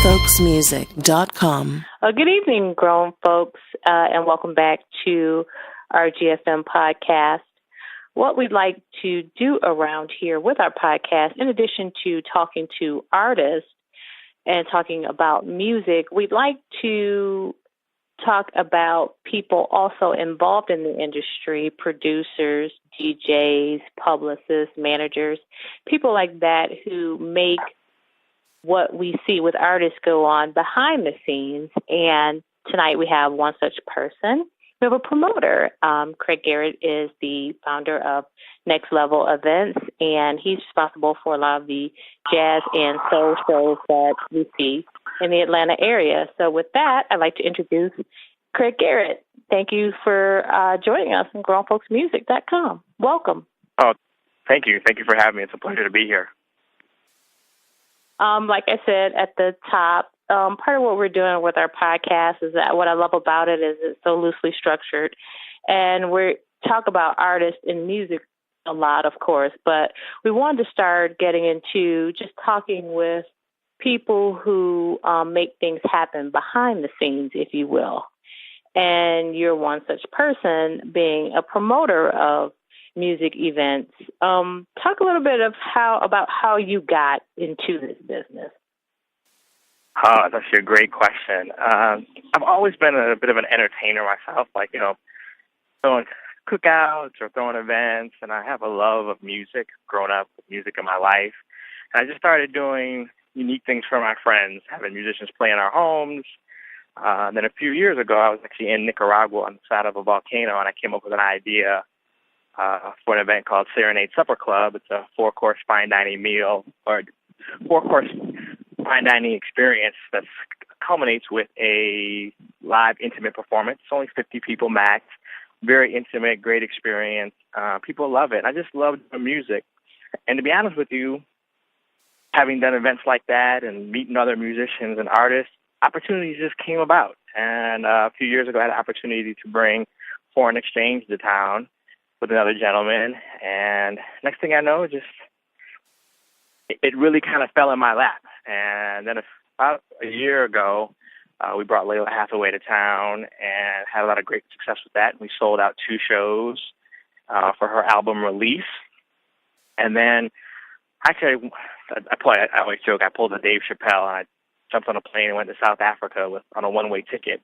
grownfolksmusic.com. Good evening, grown folks, and welcome back to our GFM podcast. What we'd like to do around here with our podcast, in addition to talking to artists and talking about music, we'd like to talk about people also involved in the industry, producers, DJs, publicists, managers, people like that who make what we see with artists go on behind the scenes. And tonight we have one such person. We have a promoter. Craig Garrett is the founder of Next Level Events, and he's responsible for a lot of the jazz and soul shows that we see in the Atlanta area. So with that, I'd like to introduce Craig Garrett. Thank you for joining us on grownfolksmusic.com. Welcome. Oh, thank you. Thank you for having me. It's a pleasure to be here. Like I said at the top, part of what we're doing with our podcast is that what I love about it is it's so loosely structured. And we talk about artists and music a lot, of course, but we wanted to start getting into just talking with people who make things happen behind the scenes, if you will. And you're one such person, being a promoter of music events. Talk a little bit about how you got into this business. Oh, that's a great question. I've always been a bit of an entertainer myself, throwing cookouts or throwing events, and I have a love of music, grown up with music in my life. And I just started doing unique things for my friends, having musicians play in our homes. Then a few years ago, I was actually in Nicaragua on the side of a volcano, and I came up with an idea for an event called Serenade Supper Club. It's a four-course fine dining meal, or four-course fine dining experience that culminates with a live intimate performance. It's only 50 people max. Very intimate, great experience. People love it. I just love the music. And to be honest with you, having done events like that and meeting other musicians and artists, opportunities just came about. And a few years ago, I had an opportunity to bring foreign exchange to town with another gentleman, and next thing I know, it really kind of fell in my lap. And then about a year ago, we brought Layla Hathaway to town and had a lot of great success with that. We sold out 2 shows for her album release. And then, actually, I always joke, I pulled a Dave Chappelle, and I jumped on a plane and went to South Africa on a one-way ticket.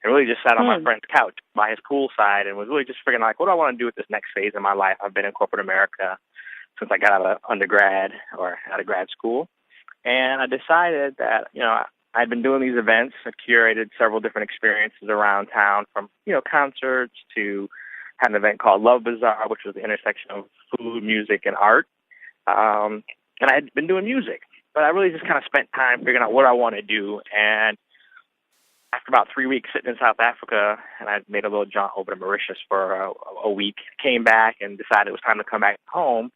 And really just sat on my friend's couch by his poolside and was really just figuring out, what do I want to do with this next phase of my life? I've been in corporate America since I got out of undergrad or out of grad school. And I decided that, I'd been doing these events. I curated several different experiences around town, from, concerts to had an event called Love Bazaar, which was the intersection of food, music, and art. And I had been doing music, but I really just kind of spent time figuring out what I want to do. And after about 3 weeks sitting in South Africa, and I made a little jaunt over to Mauritius for a week, came back and decided it was time to come back home.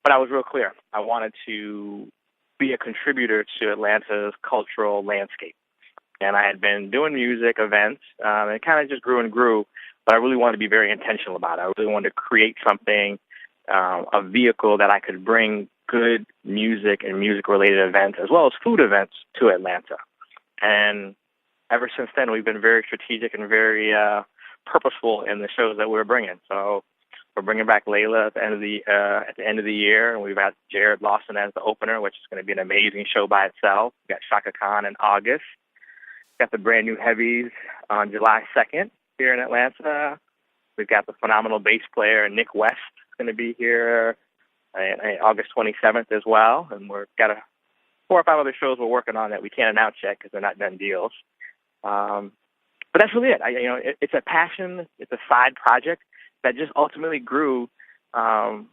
But I was real clear. I wanted to be a contributor to Atlanta's cultural landscape. And I had been doing music events, and it kind of just grew and grew, but I really wanted to be very intentional about it. I really wanted to create something, a vehicle that I could bring good music and music-related events, as well as food events, to Atlanta. And ever since then, we've been very strategic and very purposeful in the shows that we're bringing. So we're bringing back Layla at the end of the year, and we've got Jared Lawson as the opener, which is going to be an amazing show by itself. We've got Shaka Khan in August. We've got the brand new Heavies on July 2nd here in Atlanta. We've got the phenomenal bass player Nick West going to be here August 27th as well. And we've got 4 or 5 other shows we're working on that we can't announce yet because they're not done deals. But that's really it. It's a passion. It's a side project that just ultimately grew out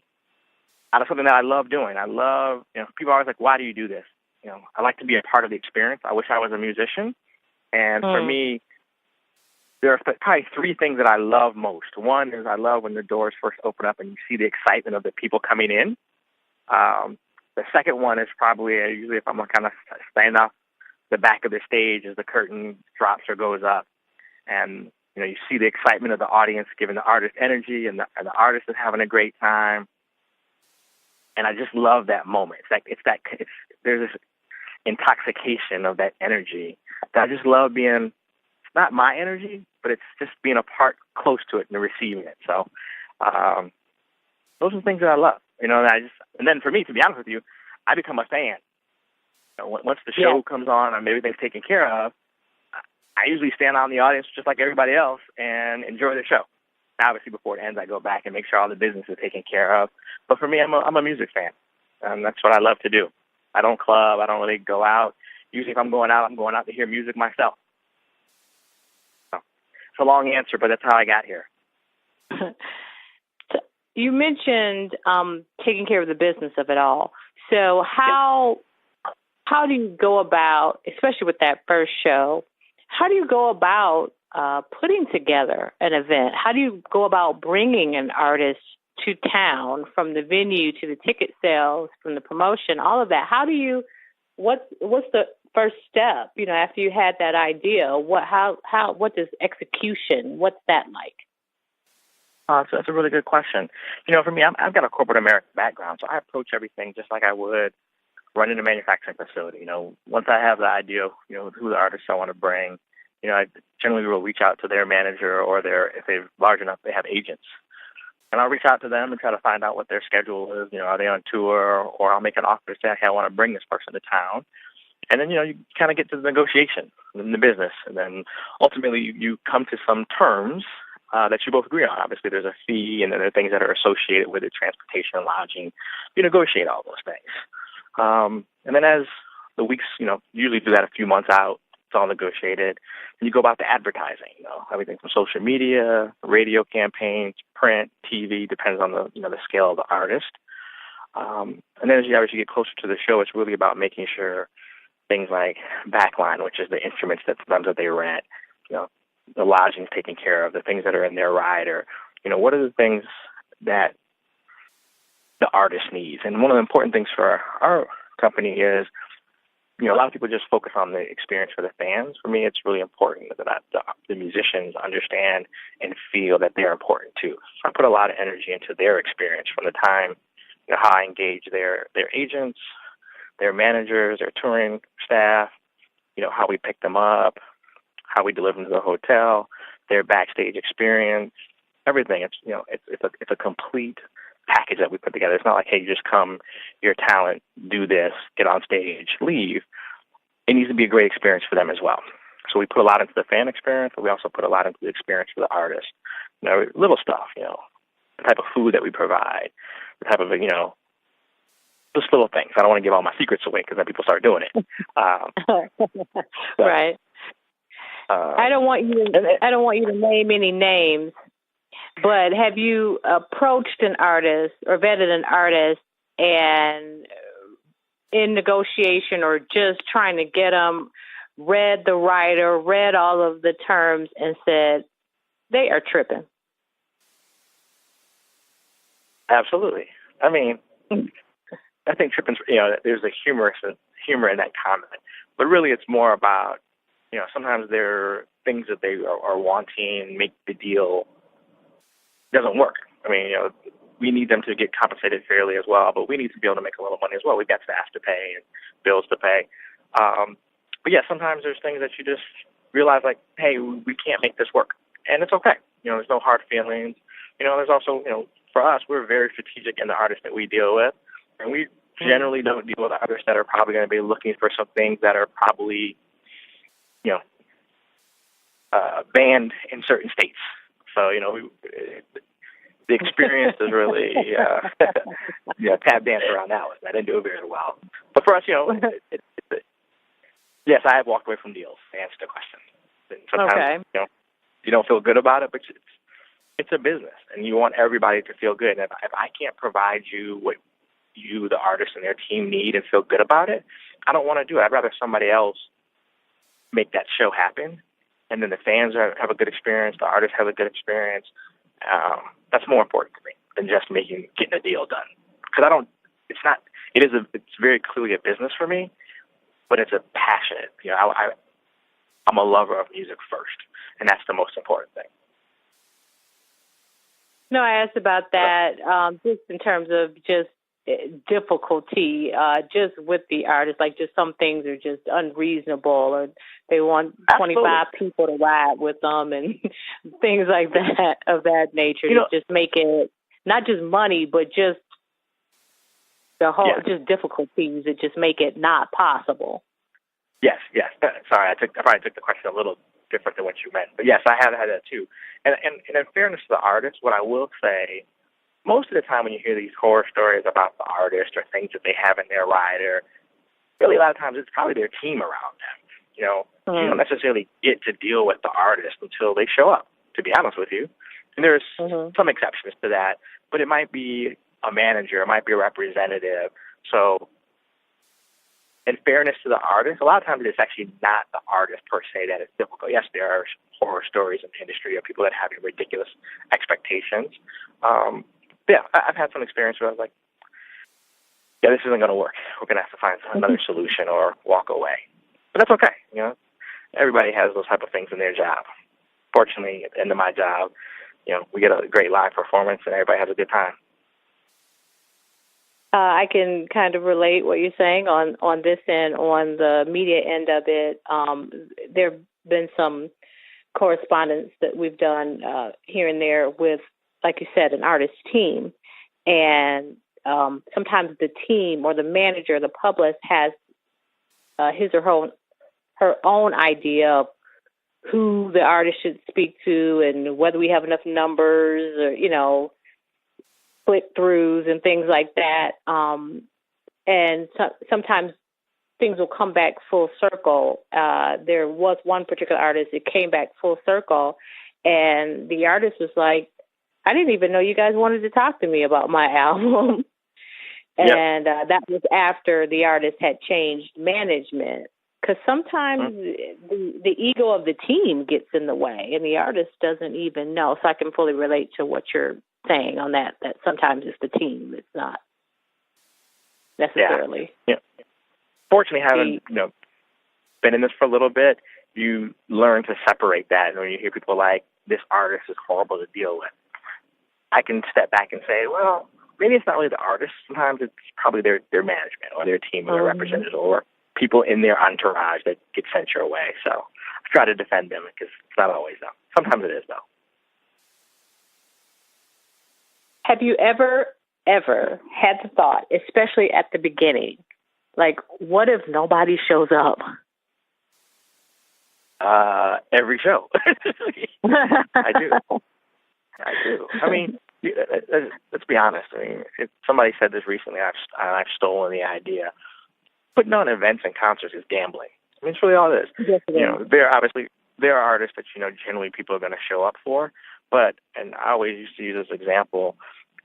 of something that I love doing. I love, people are always like, why do you do this? I like to be a part of the experience. I wish I was a musician. And for me, there are probably 3 things that I love most. One is I love when the doors first open up and you see the excitement of the people coming in. The second one is probably usually if I'm kind of standing off the back of the stage as the curtain drops or goes up, and you see the excitement of the audience giving the artist energy, and the artist is having a great time. And I just love that moment. There's this intoxication of that energy that I just love being, it's not my energy, but it's just being a part close to it and receiving it. So those are the things that I love, you know, and then for me, to be honest with you, I become a fan. You know, once the show comes on and everything's taken care of, I usually stand out in the audience just like everybody else and enjoy the show. Obviously, before it ends, I go back and make sure all the business is taken care of. But for me, I'm a music fan, and that's what I love to do. I don't club. I don't really go out. Usually, if I'm going out to hear music myself. So, it's a long answer, but that's how I got here. You mentioned taking care of the business of it all. So how do you go about, especially with that first show, how do you go about putting together an event? How do you go about bringing an artist to town, from the venue to the ticket sales, from the promotion, all of that? What's the first step, you know, after you had that idea? What does execution, what's that like? So that's a really good question. You know, for me, I've got a corporate American background, so I approach everything just like I would running a manufacturing facility. You know, once I have the idea of, you know, who the artists I want to bring, you know, I generally will reach out to their manager, or if they're large enough, they have agents. And I'll reach out to them and try to find out what their schedule is. You know, are they on tour? Or I'll make an offer to say, okay, I want to bring this person to town. And then, you know, you kind of get to the negotiation in the business. And then ultimately you come to some terms that you both agree on. Obviously, there's a fee, and then there are things that are associated with it, transportation and lodging. You negotiate all those things. And then as the weeks, you know, usually do that a few months out, it's all negotiated. And you go about the advertising, you know, everything from social media, radio campaigns, print, TV, depends on the, you know, the scale of the artist. And then as you get closer to the show, it's really about making sure things like backline, which is the instruments that they rent, you know, the lodging's taken care of, the things that are in their rider, you know, what are the things that the artist needs? And one of the important things for our company is, you know, a lot of people just focus on the experience for the fans. For me, it's really important that the musicians understand and feel that they're important too. So I put a lot of energy into their experience, from the time, you know, how I engage their agents, their managers, their touring staff, you know, how we pick them up, how we deliver them to the hotel, their backstage experience, everything. It's, you know, it's a complete package that we put together. It's not like, hey, you just come, your talent, do this, get on stage, leave. It needs to be a great experience for them as well. So we put a lot into the fan experience, but we also put a lot into the experience for the artist. You know, little stuff, you know, the type of food that we provide, the type of, you know, just little things. I don't want to give all my secrets away because then people start doing it. Right. I don't want you to name any names, but have you approached an artist or vetted an artist and in negotiation, or just trying to get them, read the writer, read all of the terms, and said they are tripping? Absolutely. I mean, I think tripping's, you know, there's a humor in that comment, but really it's more about, you know, sometimes there are things that they are wanting and make the deal doesn't work. I mean, you know, we need them to get compensated fairly as well, but we need to be able to make a little money as well. We've got staff to pay and bills to pay. But yeah, sometimes there's things that you just realize, like, hey, we can't make this work. And it's okay. You know, there's no hard feelings. You know, there's also, you know, for us, we're very strategic in the artists that we deal with. And we generally don't deal with artists that are probably going to be looking for some things that are probably, you know, banned in certain states. So, you know, the experience is really, tap dance around that one. I didn't do it very well. But for us, you know, yes, I have walked away from deals to answer the question. And sometimes, you know, you don't feel good about it, but it's a business, and you want everybody to feel good. And if I can't provide you what you, the artist, and their team need and feel good about it, I don't want to do it. I'd rather somebody else make that show happen, and then the fans have a good experience, the artists have a good experience. That's more important to me than just getting a deal done. Because it's very clearly a business for me, but it's a passionate, you know, I'm a lover of music first, and that's the most important thing. No, I asked about that just in terms of just difficulty just with the artists. Like, just some things are just unreasonable, or they want 25 people to ride with them and things like that of that nature to just make it not just money, but just the whole just difficulties that just make it not possible. Yes. Sorry, I probably took the question a little different than what you meant, but yes, I have had that too. And in fairness to the artists, what I will say, most of the time when you hear these horror stories about the artist or things that they have in their rider, really a lot of times it's probably their team around them. You don't necessarily get to deal with the artist until they show up, to be honest with you. And there's some exceptions to that, but it might be a manager, it might be a representative. So in fairness to the artist, a lot of times it's actually not the artist per se that is difficult. Yes, there are horror stories in the industry of people that have ridiculous expectations. I've had some experience where I was like, this isn't going to work. We're going to have to find another solution or walk away. But that's okay. Everybody has those type of things in their job. Fortunately, at the end of my job, we get a great live performance and everybody has a good time. I can kind of relate what you're saying on this end. On the media end of it, there have been some correspondence that we've done here and there with, like you said, an artist team. And sometimes the team or the manager, the publicist, has his or her own idea of who the artist should speak to and whether we have enough numbers or, click-throughs and things like that. And sometimes things will come back full circle. There was one particular artist that came back full circle, and the artist was like, I didn't even know you guys wanted to talk to me about my album. And that was after the artist had changed management. Because sometimes the ego of the team gets in the way, and the artist doesn't even know. So I can fully relate to what you're saying on that sometimes it's the team. It's not necessarily. Yeah. Fortunately, having been in this for a little bit, you learn to separate that. And when you hear people like, this artist is horrible to deal with, I can step back and say, well, maybe it's not really the artist. Sometimes it's probably their management or their team or their representative or people in their entourage that get sent your way. So I try to defend them because it's not always though. Sometimes it is though. Have you ever had the thought, especially at the beginning, like, what if nobody shows up? Every show. I do. I mean, let's be honest. I mean, somebody said this recently. I've stolen the idea. Putting on events and concerts is gambling. I mean, it's really all it is. Yes, it is. There are artists that generally people are going to show up for. But, and I always used to use this example,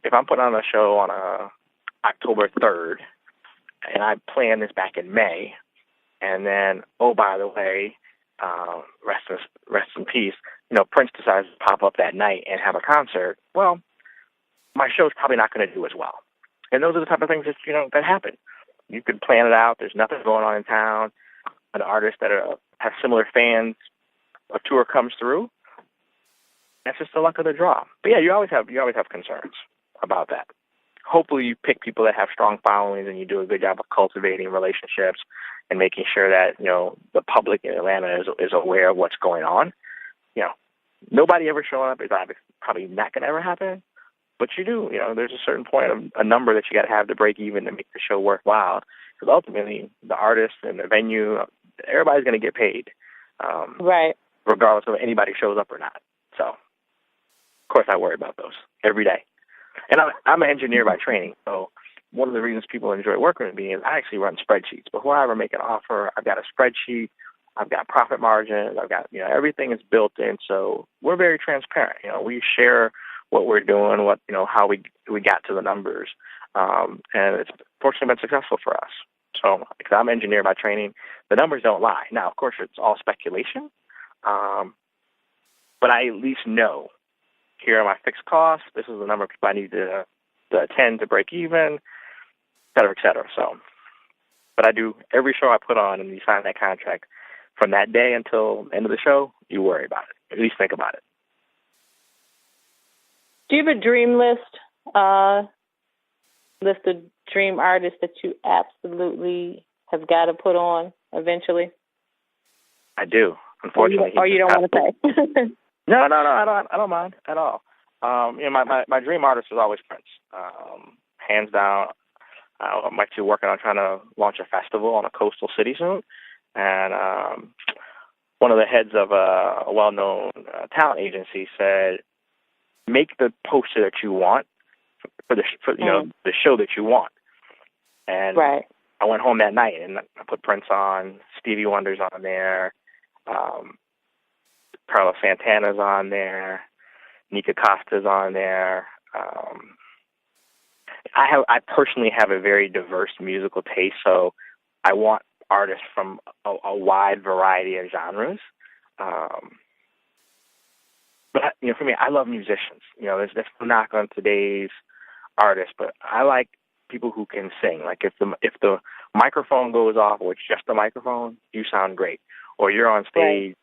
if I'm putting on a show on October 3rd, and I planned this back in May, and then, oh, by the way, rest in peace, Prince decides to pop up that night and have a concert, well, my show's probably not going to do as well. And those are the type of things that, that happen. You could plan it out. There's nothing going on in town. An artist that have similar fans, a tour comes through. That's just the luck of the draw. But yeah, you always have concerns about that. Hopefully you pick people that have strong followings and you do a good job of cultivating relationships and making sure that, the public in Atlanta is aware of what's going on. Nobody ever showing up is probably not going to ever happen. But you do, there's a certain point of a number that you got to have to break even to make the show worthwhile. Because ultimately, the artist and the venue, everybody's going to get paid. Right. Regardless of if anybody shows up or not. So, of course, I worry about those every day. And I'm an engineer by training, so one of the reasons people enjoy working with me is I actually run spreadsheets. Before I ever make an offer, I've got a spreadsheet, I've got profit margins, I've got, everything is built in, so we're very transparent. We share what we're doing, what, how we got to the numbers, and it's fortunately been successful for us. So, because I'm an engineer by training, the numbers don't lie. Now, of course, it's all speculation, but I at least know here are my fixed costs. This is the number of people I need to attend to break even, et cetera, et cetera. So, but I do every show I put on, and you sign that contract. From that day until the end of the show, you worry about it. At least think about it. Do you have a dream list list of dream artists that you absolutely have got to put on eventually? I do. Unfortunately, or you don't want to say. No. I don't mind at all. My dream artist is always Prince. Hands down. I'm actually working on trying to launch a festival on a coastal city soon, and one of the heads of a well-known talent agency said, "Make the poster that you want for the show that you want." And right. I went home that night and I put Prince on, Stevie Wonder's on there, Carlos Santana's on there, Nika Costa's on there. I personally have a very diverse musical taste, so I want artists from a wide variety of genres. But for me, I love musicians. There's no knock on today's artists, but I like people who can sing. Like if the microphone goes off, or it's just the microphone, you sound great. Or you're on stage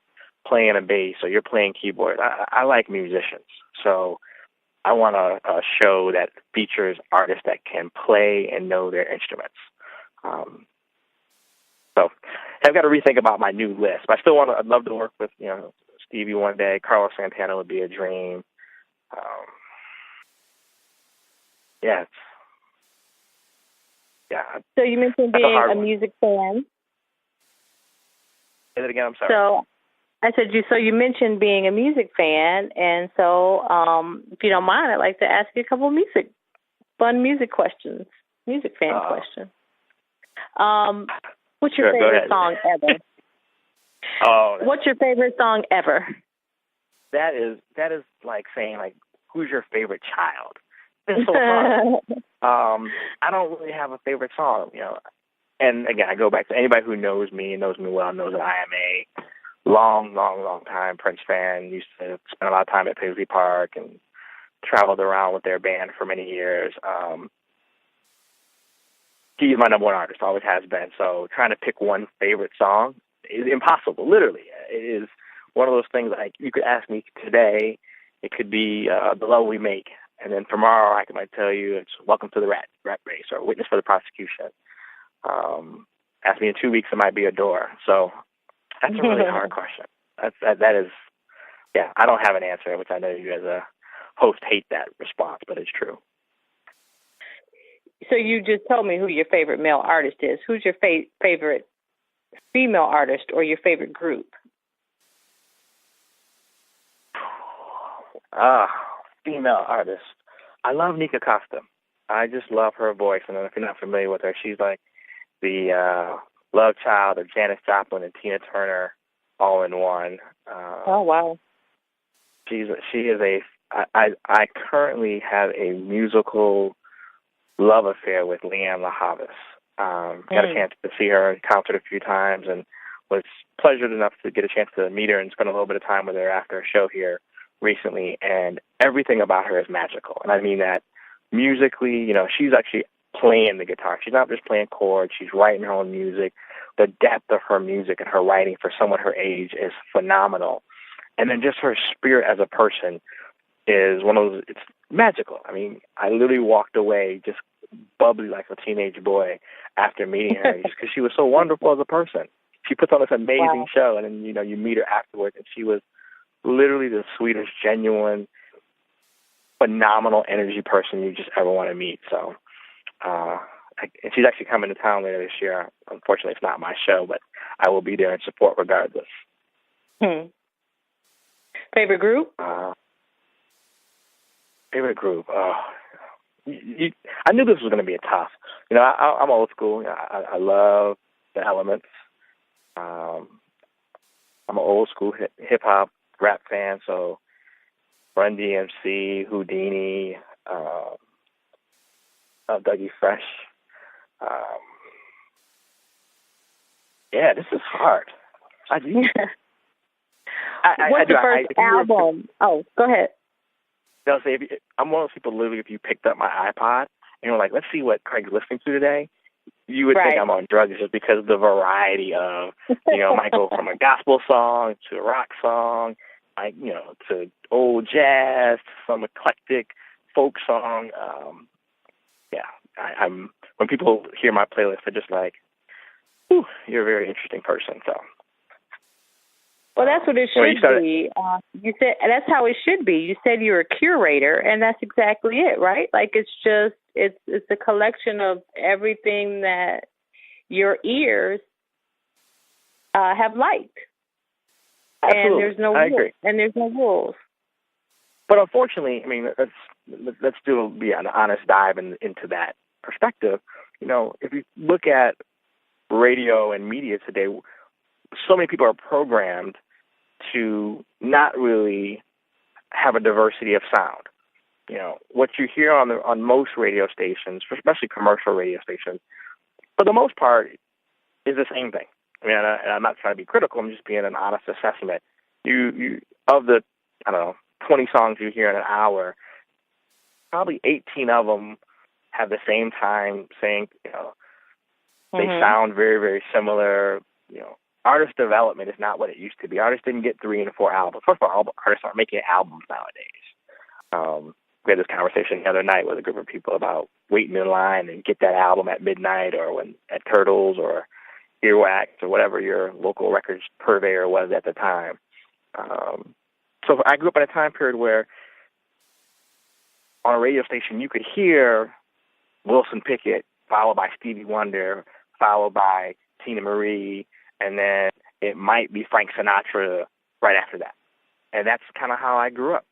playing a bass, or you're playing keyboard. I like musicians, so I want a show that features artists that can play and know their instruments. So I've got to rethink about my new list. But I still I'd love to work with Stevie one day. Carlos Santana would be a dream. Yeah. So you mentioned being a music fan. Say that again. I'm sorry. So I said So you mentioned being a music fan, and so if you don't mind, I'd like to ask you a couple of fun music questions, music fan questions. What's your favorite song ever? What's your favorite song ever? That is like saying who's your favorite child? It's so hard. I don't really have a favorite song, And again, I go back to anybody who knows me well knows that I am a long time Prince fan. Used to spend a lot of time at Paisley Park and traveled around with their band for many years. He's my number one artist, always has been. So trying to pick one favorite song is impossible, literally. It is one of those things you could ask me today, it could be The Love We Make. And then tomorrow I might tell you it's Welcome to the Rat Race or Witness for the Prosecution. Ask me in 2 weeks, it might be Adore. So that's a really hard question. That is, I don't have an answer, which I know you as a host hate that response, but it's true. So you just told me who your favorite male artist is. Who's your favorite female artist or your favorite group? Female artist. I love Nika Costa. I just love her voice. And if you're not familiar with her, she's like the love child of Janis Joplin and Tina Turner all in one. Oh, wow. She is I currently have a musical love affair with Leanne LaHavis. Got a chance to see her in concert a few times and was pleasured enough to get a chance to meet her and spend a little bit of time with her after a show here recently, and everything about her is magical. And I mean that musically, she's actually playing the guitar. She's not just playing chords. She's writing her own music. The depth of her music and her writing for someone her age is phenomenal. And then just her spirit as a person is one of those, it's magical. I mean, I literally walked away just bubbly like a teenage boy after meeting her just because she was so wonderful as a person. She puts on this amazing show, and then, you meet her afterwards, and she was literally the sweetest, genuine, phenomenal energy person you just ever want to meet. So, and she's actually coming to town later this year. Unfortunately, it's not my show, but I will be there in support regardless. Favorite group? Favorite group? I knew this was going to be a tough. I'm old school. I love the Elements. I'm an old school hip hop rap fan, so Run DMC, Houdini, Dougie Fresh. This is hard. What's the first album? Go ahead. They'll say, I'm one of those people, literally, if you picked up my iPod and you're like, let's see what Craig's listening to today, you would think I'm on drugs just because of the variety of, might go from a gospel song to a rock song, to old jazz, to some eclectic folk song. I'm when people hear my playlist, they're just like, "Ooh, you're a very interesting person." So. Well, that's what it should be. You said that's how it should be. You said you're a curator, and that's exactly it, right? Like it's a collection of everything that your ears have liked. Absolutely. And there's no I agree. And there's no rules. But unfortunately, I mean, let's be an honest dive into that perspective. You know, if you look at radio and media today, so many people are programmed to not really have a diversity of sound. You know, what you hear on most radio stations, especially commercial radio stations, for the most part, is the same thing. I mean, I'm not trying to be critical. I'm just being an honest assessment. You of the, I don't know, 20 songs you hear in an hour, probably 18 of them have the same time saying, you know, they sound very, very similar. You know, artist development is not what it used to be. Artists didn't get 3 and 4 albums. First of all, artists aren't making albums nowadays. We had this conversation the other night with a group of people about waiting in line and get that album at midnight or when at Turtles or Earwax or whatever your local records purveyor was at the time. So I grew up in a time period where on a radio station you could hear Wilson Pickett followed by Stevie Wonder, followed by Tina Marie, and then it might be Frank Sinatra right after that. And that's kind of how I grew up.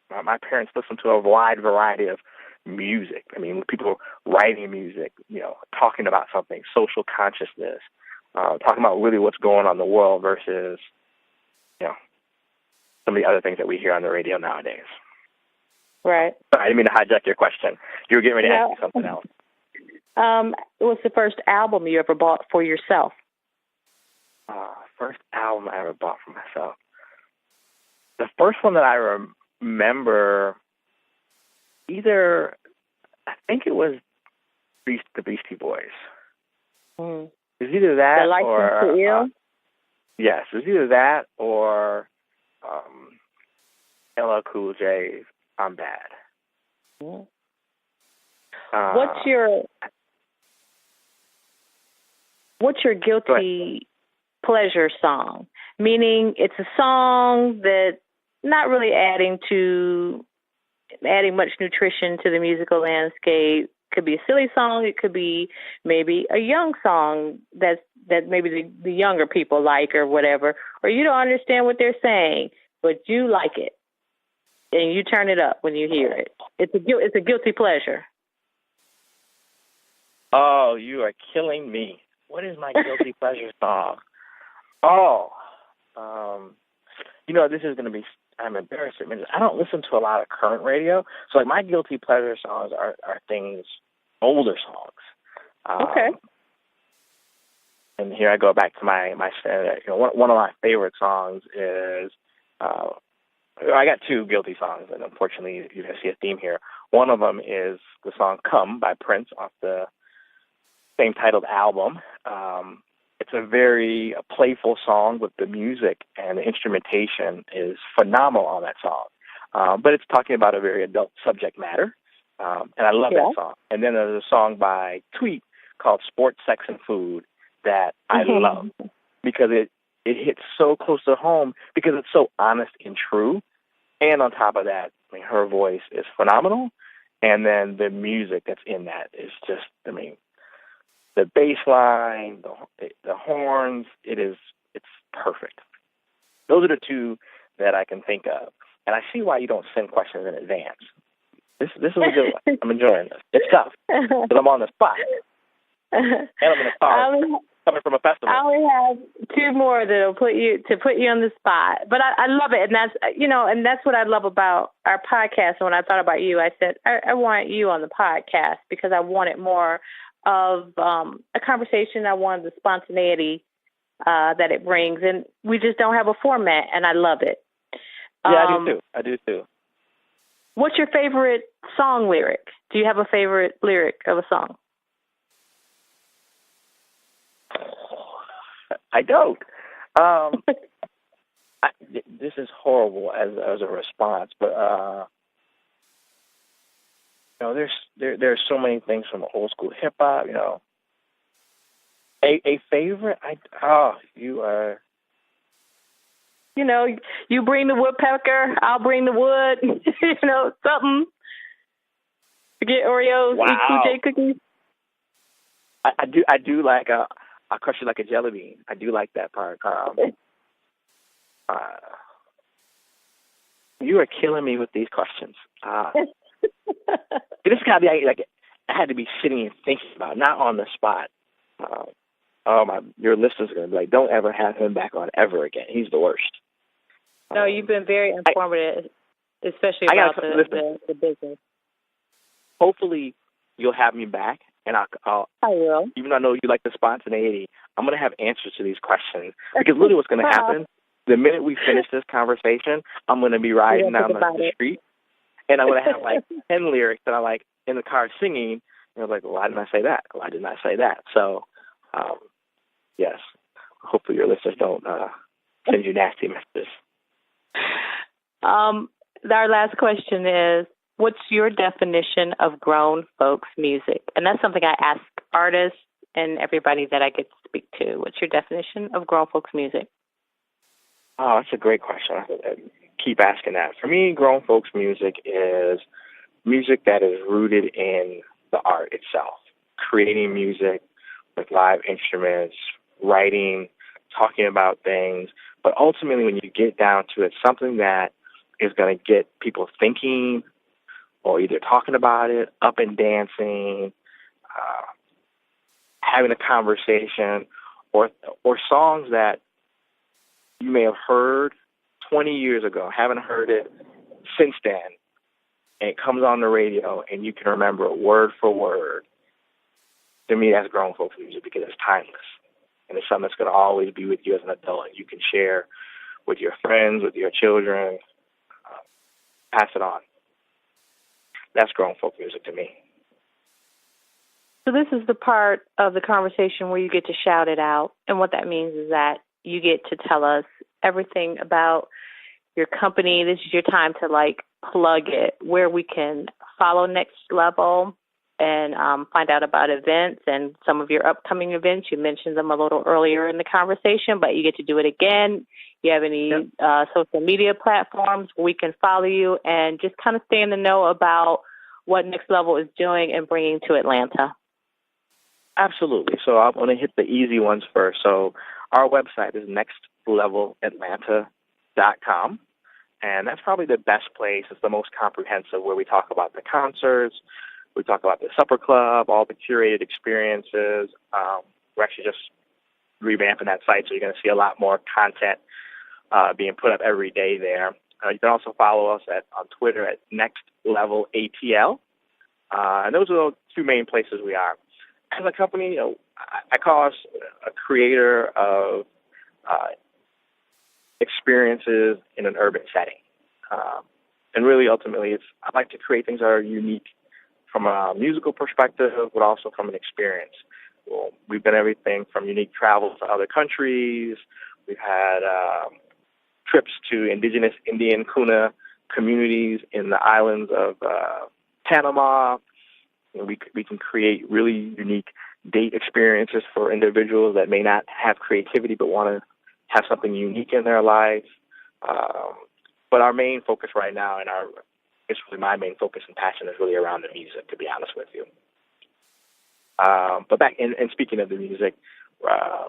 My parents listened to a wide variety of music. I mean, people writing music, you know, talking about something, social consciousness, talking about really what's going on in the world versus, you know, some of the other things that we hear on the radio nowadays. Right. I didn't mean to hijack your question. You were getting ready to ask me something else. What's the first album you ever bought for yourself? First album I ever bought for myself. The first one that I remember, I think it was the Beastie Boys. Mm. It was either that the License or to Ill? Yes, it was either that or LL Cool J, I'm Bad. Mm. What's your guilty pleasure song? Meaning it's a song that not really adding much nutrition to the musical landscape. Could be a silly song. It could be maybe a young song that maybe the younger people like or whatever, or you don't understand what they're saying, but you like it and you turn it up when you hear it. It's a guilty pleasure. Oh, you are killing me. What is my guilty pleasure song? You know, this is going to be, I'm embarrassed to admit, I don't listen to a lot of current radio. So, like, my guilty pleasure songs are things, older songs. Okay. And here I go back to my you know, one of my favorite songs is, I got 2 guilty songs, and unfortunately you're going to see a theme here. One of them is the song Come by Prince off the same titled album. It's a very playful song, with the music and the instrumentation is phenomenal on that song. But it's talking about a very adult subject matter, and I love that song. And then there's a song by Tweet called Sports, Sex, and Food that I love because it hits so close to home because it's so honest and true. And on top of that, I mean, her voice is phenomenal. And then the music that's in that is just, I mean, the bass line, the horns, it's perfect. Those are the 2 that I can think of. And I see why you don't send questions in advance. This is a good one. I'm enjoying this. It's tough, but I'm on the spot. And I'm in a car coming from a festival. I only have 2 more that'll put you on the spot. But I love it, and that's what I love about our podcast. And when I thought about you, I said I want you on the podcast because I wanted more of a conversation. I wanted the spontaneity that it brings, and we just don't have a format, and I love it. Yeah, I do too. What's your favorite song lyric? Do you have a favorite lyric of a song? I don't. This is horrible as a response, but There's so many things from old school hip hop. A favorite. You are. You bring the woodpecker, I'll bring the wood. Something. Forget Oreos, Wow. eat J cookies. I do like I crush you like a jelly bean. I do like that part. You are killing me with these questions. This got to be like I had to be sitting and thinking about, not on the spot. Your listeners are gonna be like, don't ever have him back on ever again. He's the worst. No, you've been very informative, especially about the business. Hopefully, you'll have me back, and I will. Even though I know you like the spontaneity, I'm going to have answers to these questions. Because literally what's going to happen, the minute we finish this conversation, I'm going to be riding down the street, and I'm going to have like 10 lyrics that I like in the car singing, and I'm like, why didn't I say that? Why didn't I say that? So, yes, hopefully your listeners don't send you nasty messages. Our last question is, what's your definition of grown folks music? And that's something I ask artists and everybody that I get to speak to. What's your definition of grown folks music? Oh, that's a great question. I keep asking that. For me, grown folks music is music that is rooted in the art itself, creating music with live instruments, writing, talking about things. But ultimately, when you get down to it, something that is going to get people thinking, or either talking about it, up and dancing, having a conversation, or songs that you may have heard 20 years ago, haven't heard it since then, and it comes on the radio and you can remember it word for word. To me, that's grown folks music because it's timeless. And it's something that's going to always be with you as an adult, and you can share with your friends, with your children, pass it on. That's grown folk music to me. So this is the part of the conversation where you get to shout it out. And what that means is that you get to tell us everything about your company. This is your time to plug it, where we can follow Next Level and find out about events and some of your upcoming events. You mentioned them a little earlier in the conversation, but you get to do it again. You have any social media platforms where we can follow you and just kind of stay in the know about what Next Level is doing and bringing to Atlanta? Absolutely. So I'm going to hit the easy ones first. So our website is nextlevelatlanta.com, and that's probably the best place. It's the most comprehensive, where we talk about the concerts, we talk about the supper club, all the curated experiences. We're actually just revamping that site, so you're going to see a lot more content being put up every day there. You can also follow us on Twitter at nextlevelatl, and those are the two main places we are. As a company, I call us a creator of experiences in an urban setting. And really, ultimately, I like to create things that are unique from a musical perspective, but also from an experience. Well, we've done everything from unique travels to other countries. We've had trips to indigenous Indian Kuna communities in the islands of Panama. We can create really unique date experiences for individuals that may not have creativity but want to have something unique in their life. But our main focus right now, it's really my main focus and passion, is really around the music, to be honest with you. But back in speaking of the music,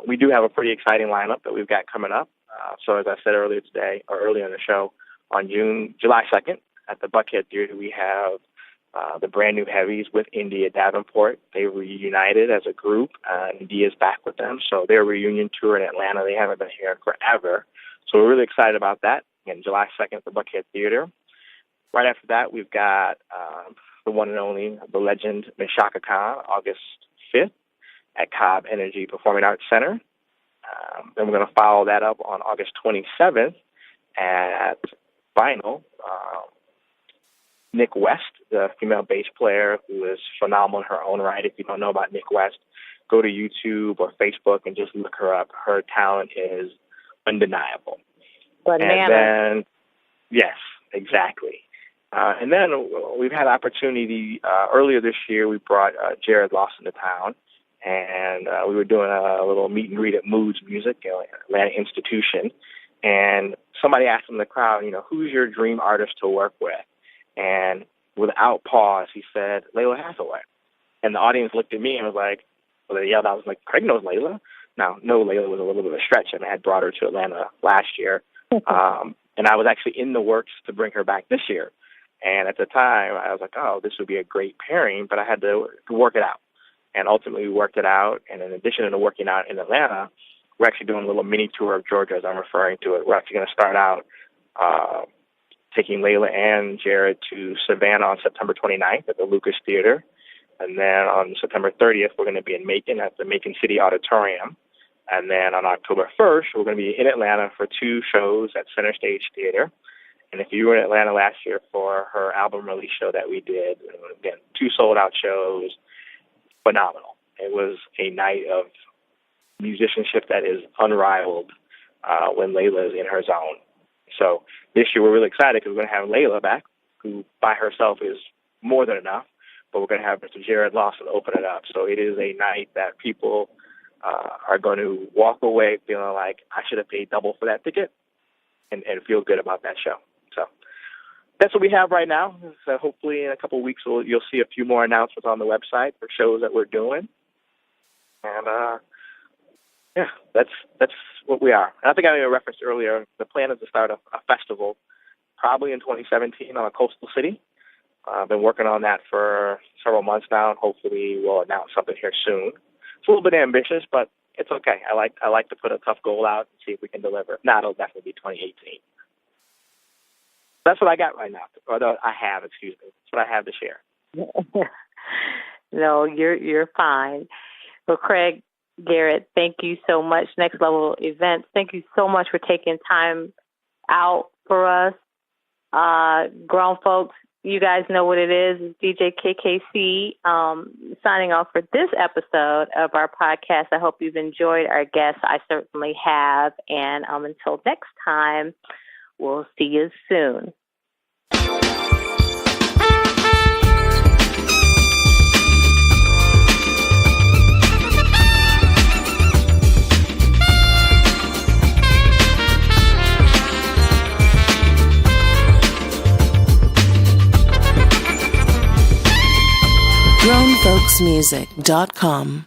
we do have a pretty exciting lineup that we've got coming up. So as I said earlier today, or earlier in the show, on July 2nd at the Buckhead Theater, we have the brand new Heavies with India Davenport. They reunited as a group. India's back with them, so their reunion tour in Atlanta. They haven't been here in forever, so we're really excited about that. Again, July 2nd at the Buckhead Theater. Right after that, we've got the one and only, the legend, Ms. Shaka Khan, August 5th at Cobb Energy Performing Arts Center. Then we're going to follow that up on August 27th at Vinyl. Nick West, the female bass player who is phenomenal in her own right. If you don't know about Nick West, go to YouTube or Facebook and just look her up. Her talent is undeniable. Banana. And then, yes, exactly. And then we've had opportunity. Earlier this year, we brought Jared Lawson to town, and we were doing a little meet and greet at Moods Music, Atlanta institution. And somebody asked him in the crowd, who's your dream artist to work with? And without pause, he said, Layla Hathaway. And the audience looked at me and was like, well, they yelled out, I was like, Craig knows Layla. Now, no, Layla was a little bit of a stretch. I had brought her to Atlanta last year. And I was actually in the works to bring her back this year. And at the time, I was like, oh, this would be a great pairing, but I had to work it out. And ultimately, we worked it out. And in addition to working out in Atlanta, we're actually doing a little mini tour of Georgia, as I'm referring to it. We're actually going to start out taking Layla and Jared to Savannah on September 29th at the Lucas Theater. And then on September 30th, we're going to be in Macon at the Macon City Auditorium. And then on October 1st, we're going to be in Atlanta for 2 shows at Center Stage Theater. And if you were in Atlanta last year for her album release show that we did, again, 2 sold-out shows, phenomenal. It was a night of musicianship that is unrivaled when Layla is in her zone. So this year we're really excited because we're going to have Layla back, who by herself is more than enough, but we're going to have Mr. Jared Lawson open it up. So it is a night that people are going to walk away feeling like I should have paid double for that ticket and feel good about that show. So that's what we have right now. So hopefully in a couple of weeks you'll see a few more announcements on the website for shows that we're doing. And yeah, that's what we are. And I think I referenced earlier, the plan is to start a festival probably in 2017 on a coastal city. I've been working on that for several months now, and hopefully we'll announce something here soon. It's a little bit ambitious, but it's okay. I like to put a tough goal out and see if we can deliver. If not, it'll definitely be 2018. That's what I got right now. Or I have, excuse me. That's what I have to share. No, you're fine. Well, Craig, Garrett, thank you so much. Next Level Events, thank you so much for taking time out for us. Grown folks, you guys know what it is. It's DJ KKC signing off for this episode of our podcast. I hope you've enjoyed our guests. I certainly have. And until next time, we'll see you soon. GrownFolksMusic.com